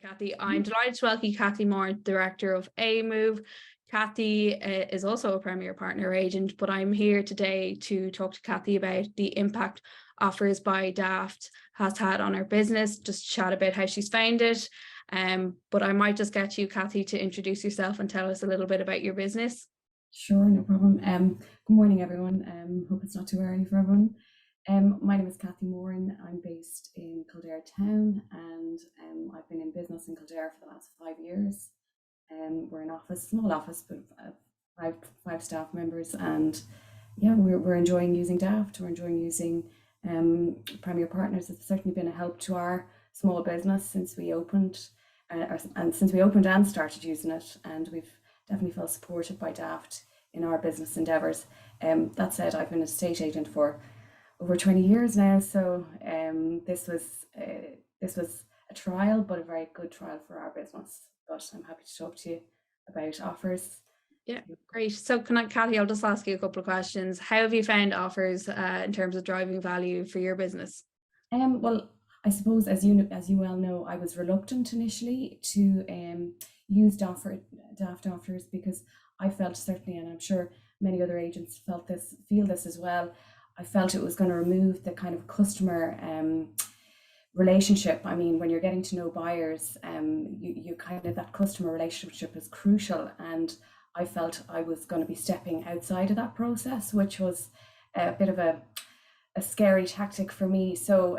Kathy. I'm delighted to welcome Kathy Moran, Director of A-Move. Kathy is also a Premier Partner Agent, but I'm here today to talk to Kathy about the impact Offers by Daft has had on her business, just chat about how she's found it. But I might just get you, Kathy, to introduce yourself and tell us a little bit about your business. Sure, no problem. Good morning, everyone. Hope it's not too early for everyone. My name is Kathy Moran. I'm based in Kildare town, and I've been in business in Kildare for the last 5 years. We're an office, small office, but five staff members, and yeah, we're enjoying using Daft. We're enjoying using Premier Partners. It's certainly been a help to our small business since we opened, and started using it, and we've definitely felt supported by Daft in our business endeavours. That said, I've been an estate agent for over 20 years now, so this was a trial, but a very good trial for our business. But I'm happy to talk to you about Offers. Yeah, great. So Kathy, I'll just ask you a couple of questions. How have you found Offers in terms of driving value for your business? Well, I suppose as you well know, I was reluctant initially to use Daft Offers because I felt, certainly, and I'm sure many other agents feel this as well, I felt it was going to remove the kind of customer relationship. I mean, when you're getting to know buyers, you kind of, that customer relationship is crucial, and I felt I was going to be stepping outside of that process, which was a bit of a scary tactic for me. So,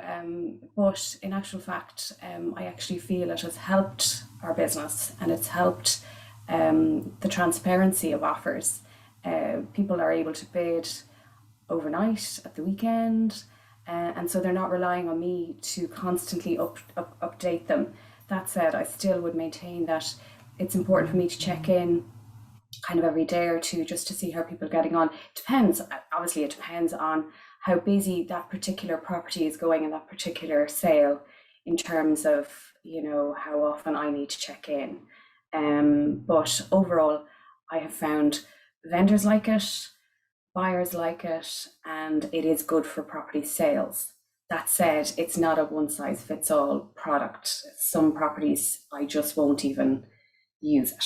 but in actual fact, I actually feel it has helped our business, and it's helped the transparency of offers. People are able to bid overnight, at the weekend, and so they're not relying on me to constantly update them. That said, I still would maintain that it's important for me to check in kind of every day or two just to see how people are getting on. Obviously it depends on how busy that particular property is going in that particular sale, in terms of, how often I need to check in. But overall, I have found vendors like it, buyers like it, and it is good for property sales. That said, it's not a one size fits all product. Some properties I just won't even use it,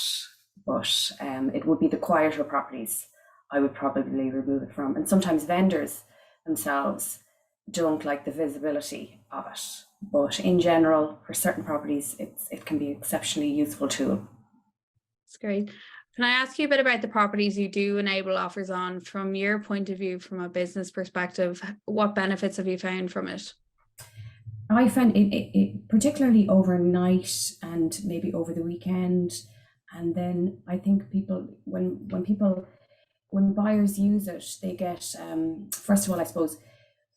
but it would be the quieter properties I would probably remove it from. And sometimes vendors themselves don't like the visibility of it, but in general, for certain properties, it can be an exceptionally useful tool. That's great. Can I ask you a bit about the properties you do enable offers on? From your point of view, from a business perspective, what benefits have you found from it? I found it particularly overnight and maybe over the weekend. And then I think when buyers use it, they get, first of all, I suppose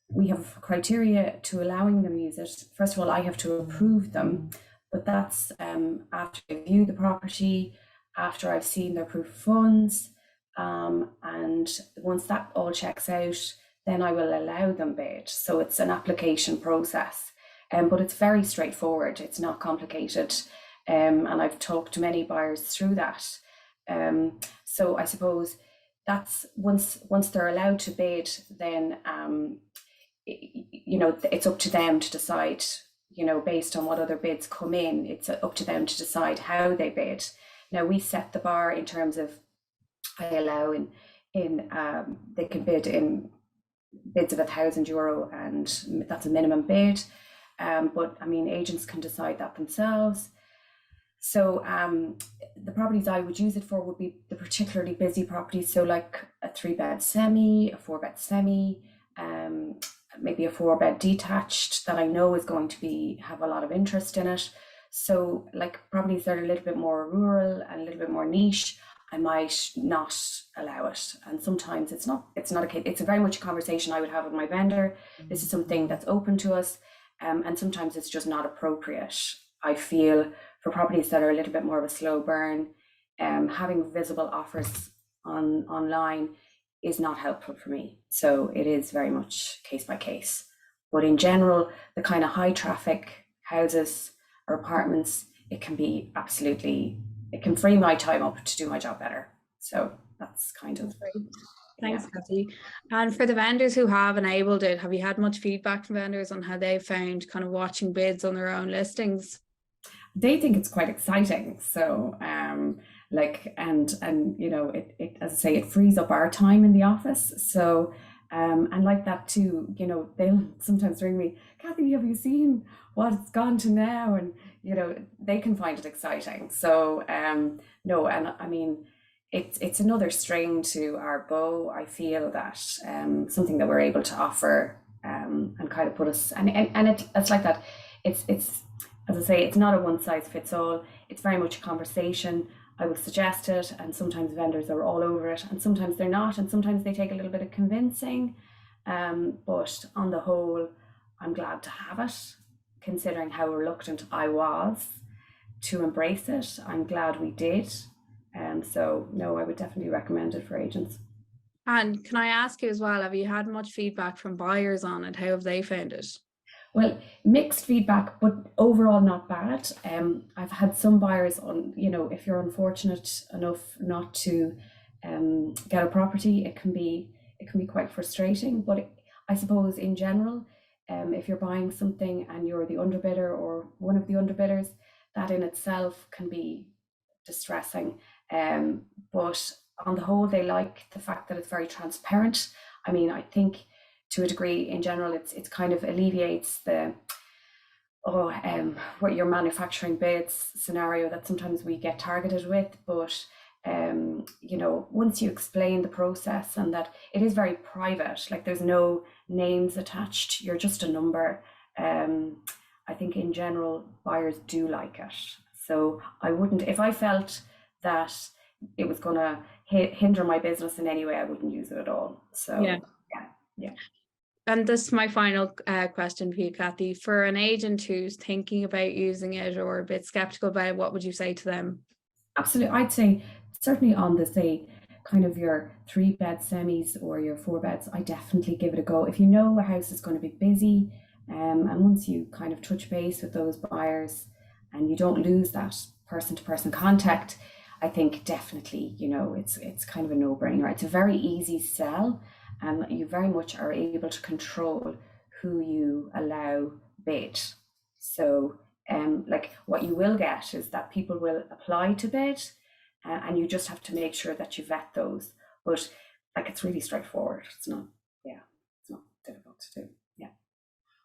we have criteria to allowing them use it. First of all, I have to approve them, but that's after I view the property, after I've seen their proof of funds, and once that all checks out, then I will allow them bid. So it's an application process, but it's very straightforward. It's not complicated, and I've talked to many buyers through that. So I suppose that's once they're allowed to bid, then it's up to them to decide. Based on what other bids come in, it's up to them to decide how they bid. Now, we set the bar in terms of, I allow they can bid in bids of €1,000, and that's a minimum bid. But I mean, agents can decide that themselves. So the properties I would use it for would be the particularly busy properties. So like a 3-bed semi, a 4-bed semi, maybe a 4-bed detached that I know is going to have a lot of interest in it. So like properties that are a little bit more rural and a little bit more niche, I might not allow it. And sometimes it's not a case. It's very much a conversation I would have with my vendor. This is something that's open to us, and sometimes it's just not appropriate. I feel for properties that are a little bit more of a slow burn, having visible offers online is not helpful for me. So it is very much case by case. But in general, the kind of high traffic houses or apartments, it can free my time up to do my job better. So that's kind of great. Thanks, Kathy. And for the vendors who have enabled it, have you had much feedback from vendors on how they found kind of watching bids on their own listings? they think it's quite exciting. So like and it as I say, it frees up our time in the office. So and like that too, they'll sometimes ring me, Kathy, have you seen what it's gone to now? And they can find it exciting. So no, and I mean it's another string to our bow. I feel that something that we're able to offer and kind of put us and it's like that. It's as I say, it's not a one size fits all. It's very much a conversation. I will suggest it, and sometimes vendors are all over it, and sometimes they're not, and sometimes they take a little bit of convincing. But on the whole, I'm glad to have it, considering how reluctant I was to embrace it. I'm glad we did. So, no, I would definitely recommend it for agents. And can I ask you as well, have you had much feedback from buyers on it? How have they found it? Well, mixed feedback, but overall not bad. I've had some buyers on, if you're unfortunate enough not to get a property, it can be quite frustrating. But I suppose in general, if you're buying something and you're the underbidder or one of the underbidders, that in itself can be distressing. But on the whole, they like the fact that it's very transparent. I mean, I think to a degree, in general, it's kind of alleviates the what your manufacturing bids scenario that sometimes we get targeted with. But once you explain the process and that it is very private, like there's no names attached, you're just a number. I think in general buyers do like it. So I wouldn't, if I felt that it was going to hinder my business in any way, I wouldn't use it at all. Yeah. So yeah, yeah. And this is my final question for you, Kathy. For an agent who's thinking about using it or a bit skeptical about it, what would you say to them? Absolutely. I'd say certainly on the say kind of your 3 bed semis or your 4 beds, I definitely give it a go. If you know a house is going to be busy, and once you kind of touch base with those buyers and you don't lose that person to person contact, I think definitely, it's kind of a no-brainer. It's a very easy sell and you very much are able to control who you allow bid. So like what you will get is that people will apply to bid, and you just have to make sure that you vet those. But like it's really straightforward. It's not, yeah, it's not difficult to do. Yeah.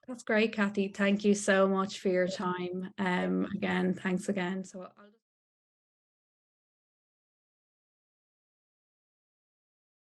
That's great, Kathy. Thank you so much for your time. Again, thanks again. So I'll